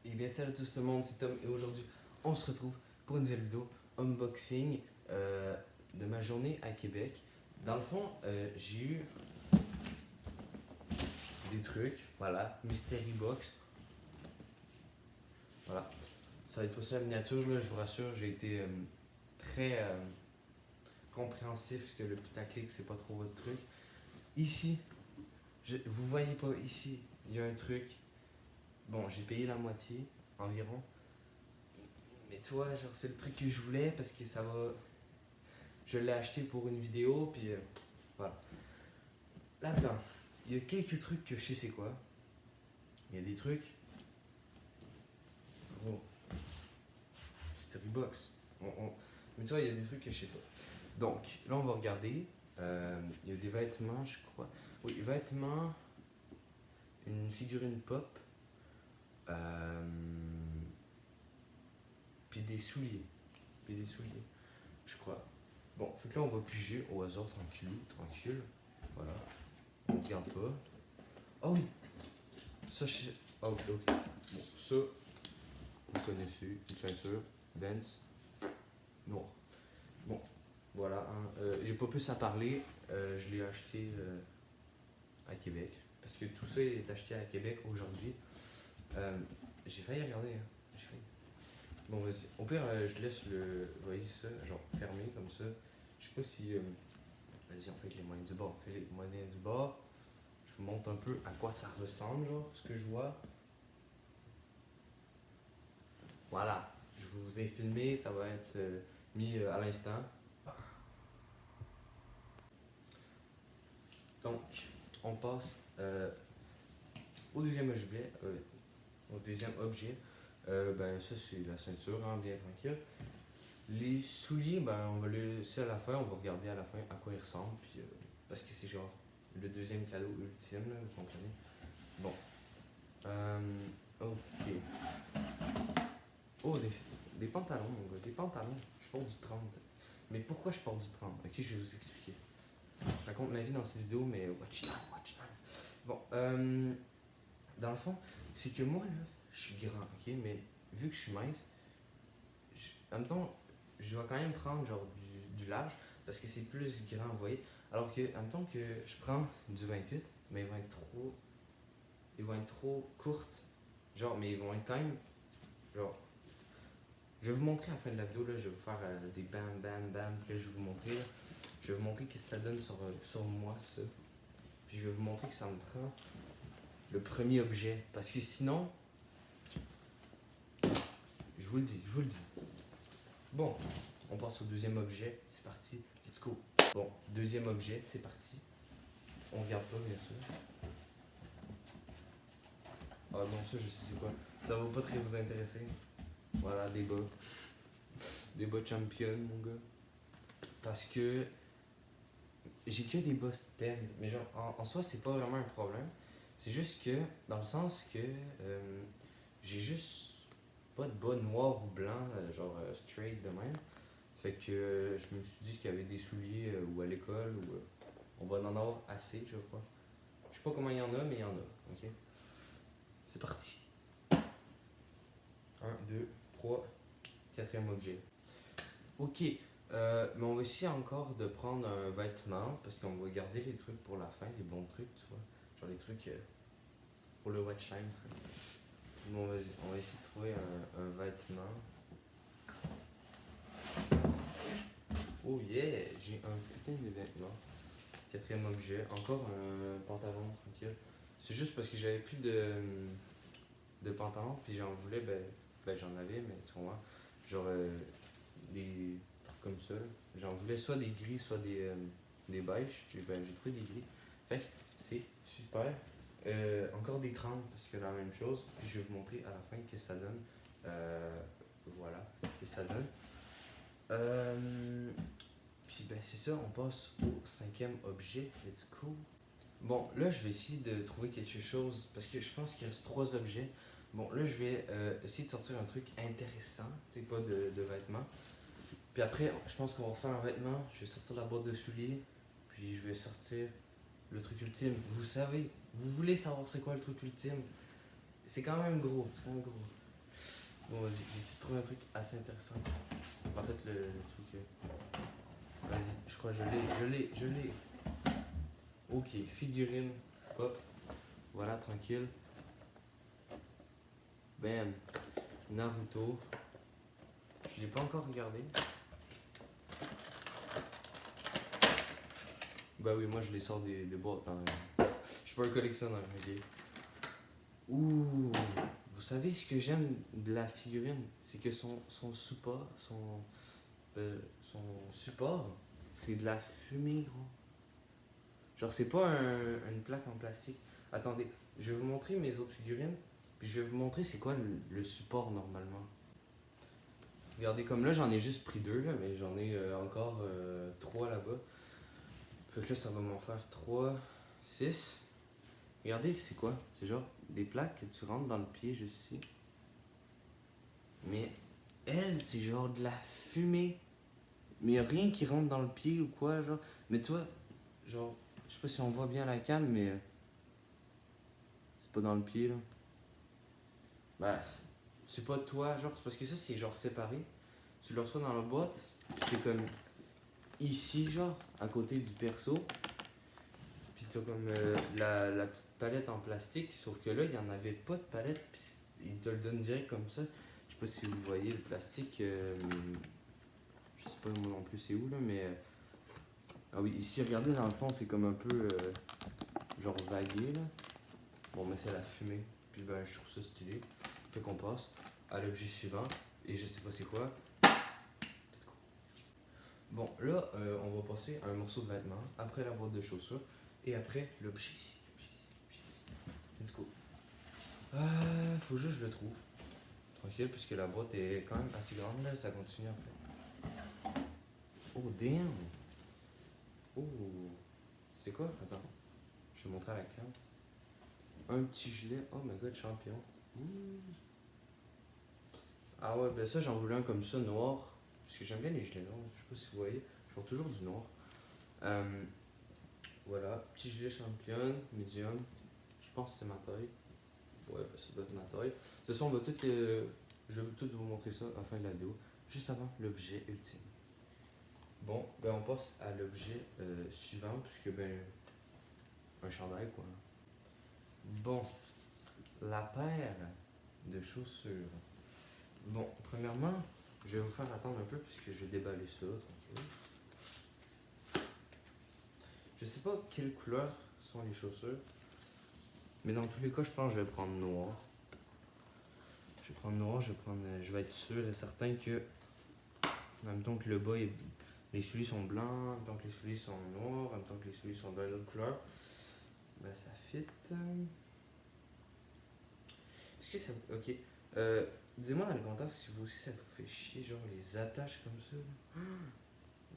Et bien salut à tout le monde, c'est Tom et aujourd'hui on se retrouve pour une nouvelle vidéo unboxing de ma journée à Québec. Dans le fond, j'ai eu des trucs, voilà, Mystery Box. Voilà, ça va être possible la miniature, là, je vous rassure, j'ai été très compréhensif que le putaclic c'est pas trop votre truc. Ici, vous voyez pas, ici, il y a un truc. Bon, j'ai payé la moitié environ. Mais tu vois, genre, c'est le truc que je voulais parce que ça va. Je l'ai acheté pour une vidéo, puis voilà. Là-dedans, il y a quelques trucs que je sais c'est quoi. Il y a des trucs. Oh, Mystery Box. Mais tu vois, il y a des trucs que je sais pas. Donc, là, on va regarder. Il y a des vêtements, je crois. Oui, vêtements. Une figurine pop. Puis des souliers. Puis des souliers, je crois. Bon, fait que là, on va piger au hasard, tranquille, tranquille. Voilà. On regarde pas. Oh oui! Ça, je. Ah, ok, ok. Bon, ça, vous connaissez. Une ceinture. Vans. Noir. Bon, voilà. Il n'y a pas plus à parler. Je l'ai acheté à Québec. Parce que tout ça est acheté à Québec aujourd'hui. J'ai failli regarder. Hein. J'ai failli. Bon, vas-y. Au pire, je laisse le. Voyez ça, genre fermé comme ça. Je sais pas si. Vas-y, on fait avec les moyens du bord. On fait les moyens du bord. Je vous montre un peu à quoi ça ressemble, genre, ce que je vois. Voilà, je vous ai filmé, ça va être mis à l'instant. Donc, on passe au deuxième objet. Ben, ça, c'est la ceinture, hein, bien tranquille. Les souliers, ben, on va les laisser à la fin. On va regarder à la fin à quoi ils ressemblent. Puis, parce que c'est genre le deuxième cadeau ultime, là, vous comprenez. Bon. Ok. Oh, des pantalons, mon gars, des pantalons. Je porte du 30. Mais pourquoi je porte du 30? Ok, je vais vous expliquer. Je raconte ma vie dans cette vidéo, mais watch time, watch time. Bon, dans le fond, c'est que moi, là, je suis grand, ok? Mais vu que je suis mince, en même temps, je dois quand même prendre genre du large parce que c'est plus grand, vous voyez? Alors que, en même temps que je prends du 28, mais ils vont être trop courtes. Genre, mais ils vont être quand même, genre, je vais vous montrer à la fin de la vidéo, là, je vais vous faire des bam bam bam, puis là, je vais vous montrer, là, je vais vous montrer ce que ça donne sur moi, ça. Puis je vais vous montrer que ça me prend le premier objet, parce que sinon, je vous le dis, je vous le dis. Bon, on passe au deuxième objet, c'est parti, let's go. Bon, deuxième objet, c'est parti. On regarde pas, bien sûr. Ah bon, ça, je sais c'est quoi. Ça va pas très vous intéresser. Voilà, des bas. Des bas champion, mon gars. Parce que j'ai que des bas Stems, mais genre, en soi, c'est pas vraiment un problème. C'est juste que, dans le sens que j'ai juste pas de bas noir ou blanc, genre straight de même. Fait que je me suis dit qu'il y avait des souliers ou à l'école, ou on va en avoir assez, je crois. Je sais pas comment il y en a, mais il y en a, ok? C'est parti. Un, 2, 3, quatrième objet. Ok, mais on va essayer encore de prendre un vêtement parce qu'on va garder les trucs pour la fin, les bons trucs, tu vois. Genre les trucs pour le wet shine. Bon, vas-y, on va essayer de trouver un vêtement. Oh yeah, j'ai un putain de vêtement. Quatrième objet, encore un pantalon tranquille. C'est juste parce que j'avais plus de pantalon, puis j'en voulais, ben j'en avais, mais tu vois, genre des trucs comme ça. J'en voulais soit des gris, soit des beiges, puis ben j'ai trouvé des gris. Fait que c'est super. Encore des 30 parce que la même chose, puis je vais vous montrer à la fin que ça donne. Voilà, que ça donne. Puis ben c'est ça, on passe au cinquième objet. Let's go. Bon, là je vais essayer de trouver quelque chose parce que je pense qu'il reste trois objets. Bon, là je vais essayer de sortir un truc intéressant, tu sais, pas de vêtements. Puis après, je pense qu'on va faire un vêtement. Je vais sortir la boîte de souliers. Puis je vais sortir le truc ultime. Vous savez, vous voulez savoir c'est quoi le truc ultime? C'est quand même gros, c'est quand même gros. Bon, vas-y, j'ai essayé de trouver un truc assez intéressant. En fait, le truc. Vas-y, je crois que je l'ai. Ok, figurine. Hop, voilà, tranquille. Bam. Naruto. Je l'ai pas encore regardé. Bah oui, moi je les sors des boîtes. Hein. Je suis pas un collectionneur, ok. Ouh, vous savez ce que j'aime de la figurine, c'est que son support, son support, c'est de la fumée, gros. Genre, c'est pas une plaque en plastique. Attendez, je vais vous montrer mes autres figurines, puis je vais vous montrer c'est quoi le support normalement. Regardez, comme là, j'en ai juste pris deux, là, mais j'en ai encore trois là-bas. Fait que là, ça va m'en faire 3, 6. Regardez, c'est quoi? C'est genre des plaques que tu rentres dans le pied juste ici. Mais elle, c'est genre de la fumée. Mais y a rien qui rentre dans le pied ou quoi, genre. Mais tu vois, genre, je sais pas si on voit bien la cam, mais c'est pas dans le pied, là. Bah, c'est pas toi, genre, c'est parce que ça, c'est genre séparé. Tu le reçois dans la boîte, c'est comme ici, genre, à côté du perso. Puis t'as comme la petite palette en plastique, sauf que là, il y en avait pas de palette, puis il te le donne direct comme ça. Je sais pas si vous voyez le plastique. Je sais pas moi non plus c'est où là, mais. Ah oui, ici, regardez, dans le fond, c'est comme un peu. Genre vagué là. Bon, mais c'est la fumée. Puis ben, je trouve ça stylé. Fait qu'on passe à l'objet suivant. Et je sais pas c'est quoi. Bon, là, on va passer à un morceau de vêtement. Après la boîte de chaussures. Et après, l'objet ici. L'objet ici. Let's go. Faut juste que je le trouve. Tranquille, puisque la boîte est quand même assez grande là. Ça continue en fait. Oh, damn! Oh! C'est quoi? Attends. Je vais montrer à la cam. Un petit gilet. Oh my god, champion. Ouh. Ah ouais, ben ça, j'en voulais un comme ça, noir. Parce que j'aime bien les gilets noirs. Je sais pas si vous voyez. Je porte toujours du noir. Voilà. Petit gilet championne, medium. Je pense que c'est ma taille. Ouais, ben ça doit être ma taille. De toute façon, on va tout. Je vais tout vous montrer ça à la fin de la vidéo. Juste avant l'objet ultime. Bon, ben on passe à l'objet suivant. Puisque, ben. Un chandail, quoi. Bon. La paire de chaussures. Bon, premièrement, je vais vous faire attendre un peu puisque je vais déballer ça, tranquille. Je sais pas quelle couleur sont les chaussures, mais dans tous les cas, je pense que je vais prendre noir. Je vais prendre noir, je vais être sûr et certain que, en même temps que le bas, les souliers sont blancs, en même temps que les souliers sont noirs, en même temps que les souliers sont d'une autre couleur, ben ça fit. Est-ce que ça. Ok. Dis-moi dans les commentaires si vous aussi ça vous fait chier, genre les attaches comme ça.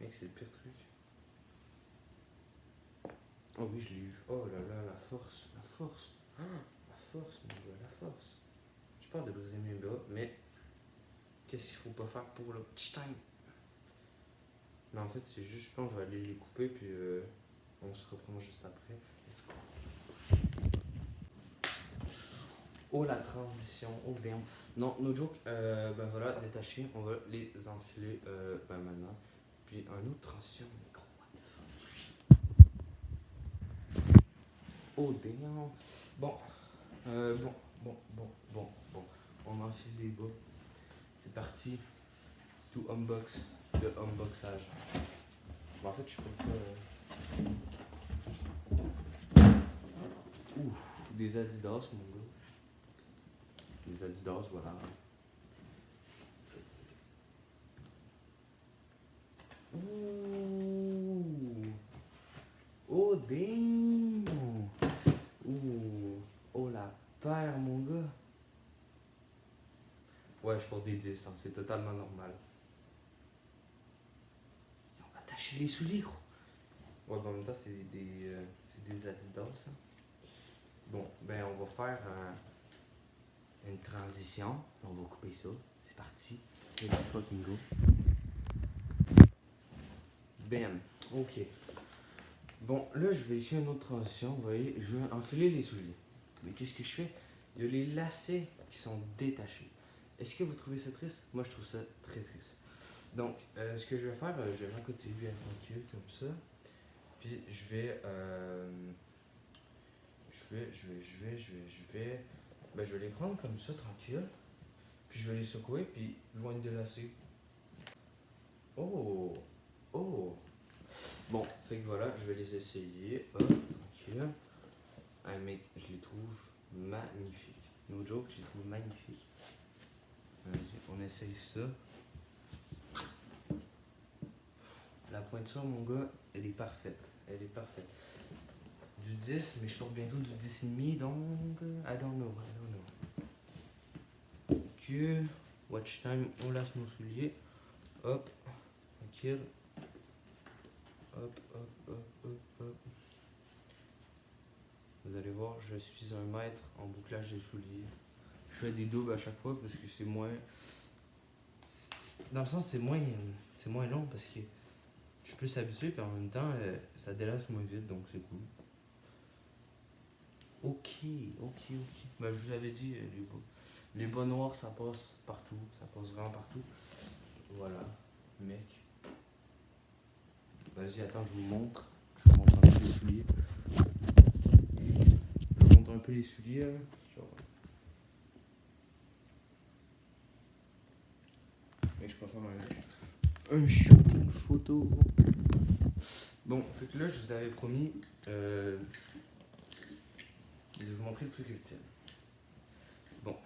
Mec, c'est le pire truc. Oh oui, je l'ai eu. Oh là là, la force, la force. Ah, la force, mon gars, la force. Je parle de briser mes bras, mais qu'est-ce qu'il faut pas faire pour le petit time? Mais en fait, c'est juste, je pense que je vais aller les couper, puis on se reprend juste après. Let's go. Oh la transition, oh damn. Non, no joke, ben voilà, détaché, on va les enfiler ben maintenant. Puis un autre transition, mais gros, what the fuck. Oh damn. Bon, bon. On enfile les bas. C'est parti. To unbox. Le unboxage. Bon, en fait, je peux pas. Ouh, des Adidas, mon gars. Des Adidas, voilà. Ouh. Oh, damn. Ouh. Oh, la paire, mon gars. Ouais, je porte des 10, hein. C'est totalement normal. Ils ont attaché les souliers, gros. Ouais, ben en même temps, c'est des Adidas, hein. Bon, ben on va faire une transition. On va couper ça. C'est parti. Let's fucking go. Bam. Ok. Bon, là, je vais essayer une autre transition. Vous voyez, je vais enfiler les souliers. Mais qu'est-ce que je fais? Il y a les lacets qui sont détachés. Est-ce que vous trouvez ça triste? Moi, je trouve ça très triste. Donc, ce que je vais faire, je vais m'accoter bien tranquille, comme ça. Puis, je vais les prendre comme ça, tranquille. Puis, je vais les secouer, puis ils vont être délacés. Oh! Oh! Bon, fait que voilà, je vais les essayer. Hop, tranquille. Ah, mec, je les trouve magnifiques. No joke, je les trouve magnifiques. Vas-y, on essaye ça. La pointure, mon gars, elle est parfaite. Elle est parfaite. Du 10, mais je porte bientôt du 10,5, donc I don't know. Que watch time, on laisse nos souliers. Hop, tranquille. Hop, hop, hop, hop, hop. Vous allez voir, je suis un maître en bouclage des souliers. Je fais des doubles à chaque fois parce que c'est moins. Dans le sens, c'est moins long parce que je peux s'habituer, puis en même temps, ça délace moins vite, donc c'est cool. Ok. Ben, je vous avais dit, les bas noirs, ça passe partout. Ça passe vraiment partout. Voilà, mec. Vas-y, attends, je vous montre. Je vous montre un peu les souliers. Je vous montre un peu les souliers. Genre. Mais je peux faire un shooting photo. Bon, fait que là, je vous avais promis de vous montrer le truc ultime. Bon,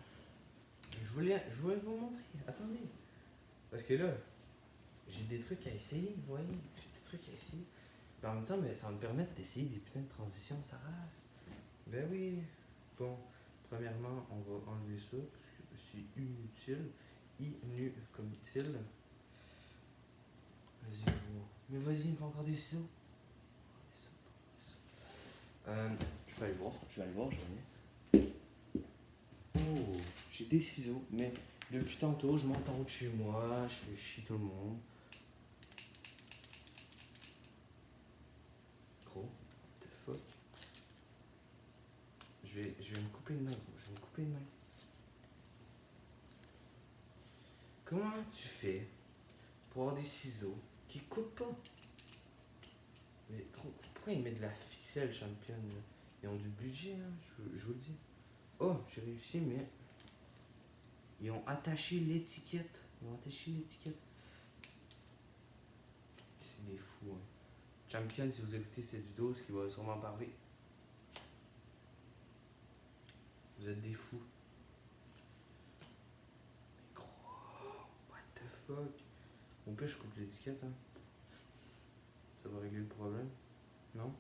je voulais vous montrer. Attendez. Parce que là, j'ai des trucs à essayer, vous voyez. J'ai des trucs à essayer. Mais en même temps, ça va me permettre d'essayer des putains de transitions, ça race. Ben oui. Bon, premièrement, on va enlever ça parce que c'est inutile. Inu comme utile. Vas-y, mais vas-y, il me faut encore des ciseaux. Je vais aller voir, j'en ai. Oh, j'ai des ciseaux, mais depuis tantôt, je monte en haut de chez moi, je fais chier tout le monde. Gros, what the fuck. Je vais me couper une main, Comment tu fais pour avoir des ciseaux qui coupent pas? Mais pourquoi ils mettent de la ficelle, championne? Ils ont du budget, hein, je vous le dis. Oh, j'ai réussi, mais ils ont attaché l'étiquette. C'est des fous, hein. Champion, si vous écoutez cette vidéo, ce qui va sûrement parler. Vous êtes des fous. Mais gros, what the fuck? Au pire, je coupe l'étiquette, hein. Ça va régler le problème. Non?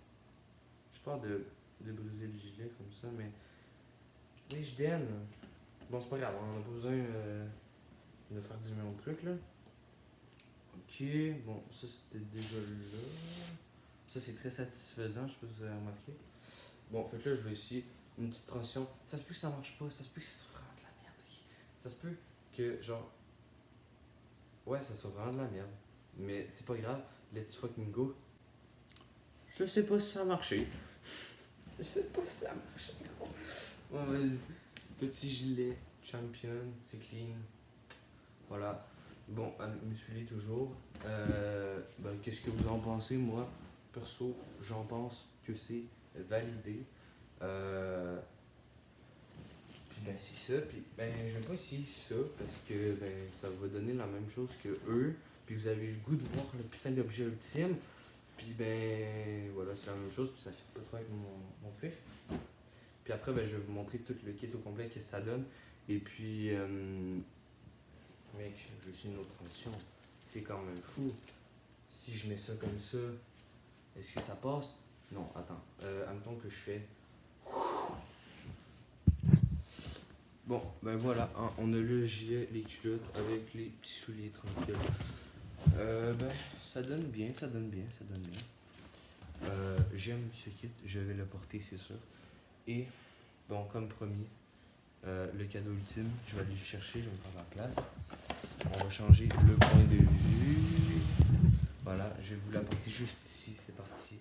Je parle de briser le gilet comme ça, mais. Oui, je donne. Bon, c'est pas grave, on n'a pas besoin de faire 10 millions de trucs, là. Ok, bon, ça c'était déjà là. Ça c'est très satisfaisant, je sais pas si vous avez remarqué. Bon, fait que là, je vais essayer une petite transition. Ça se peut que ça marche pas, ça se peut que ça soit vraiment de la merde, ok? Ça se peut que, genre. Ouais, ça soit vraiment de la merde. Mais c'est pas grave, let's fucking go. Je sais pas si ça a marché. Gros. Bon, vas-y. Petit gilet, champion, c'est clean. Voilà. Bon, avec mes souliers toujours. Qu'est-ce que vous en pensez? Moi, perso, j'en pense que c'est validé. Puis c'est ça. Puis je vais pas essayer ça parce que ça va donner la même chose que eux. Puis vous avez le goût de voir le putain d'objet ultime. Puis voilà, c'est la même chose. Puis ça fait pas trop avec mon truc. Puis après, je vais vous montrer tout le kit au complet, qu'est-ce que ça donne. Et puis, mec, je suis une autre transition. C'est quand même fou. Si je mets ça comme ça, est-ce que ça passe? Non, attends. Admettons que je fais. Bon, voilà, hein, on a le gilet, les culottes avec les petits souliers tranquilles. Ça donne bien. J'aime ce kit, je vais le porter, c'est sûr. Et, bon, comme promis, le cadeau ultime, je vais aller le chercher, je vais me faire la place. On va changer le point de vue. Voilà, je vais vous l'apporter juste ici, c'est parti.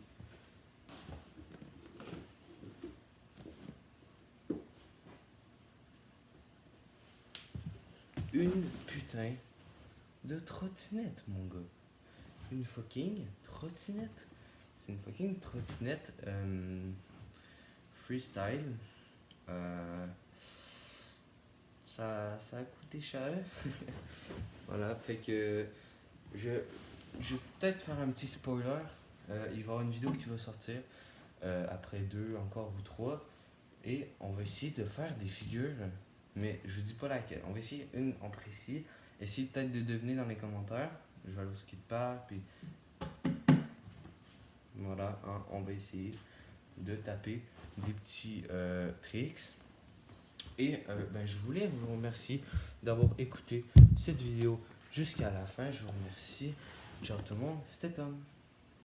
une putain de trottinette, mon gars. Une fucking trottinette. C'est une fucking trottinette freestyle. Euh, ça a coûté cher. Voilà, fait que je vais peut-être faire un petit spoiler. Il va y avoir une vidéo qui va sortir après 2 encore ou 3. Et on va essayer de faire des figures, mais je vous dis pas laquelle. On va essayer une en précis. Essayez peut-être de deviner dans les commentaires. Je vais aller au skatepark, puis voilà, hein, on va essayer de taper des petits tricks. Et ben, je voulais vous remercier d'avoir écouté cette vidéo jusqu'à la fin. Je vous remercie. Ciao tout le monde, c'était Tom.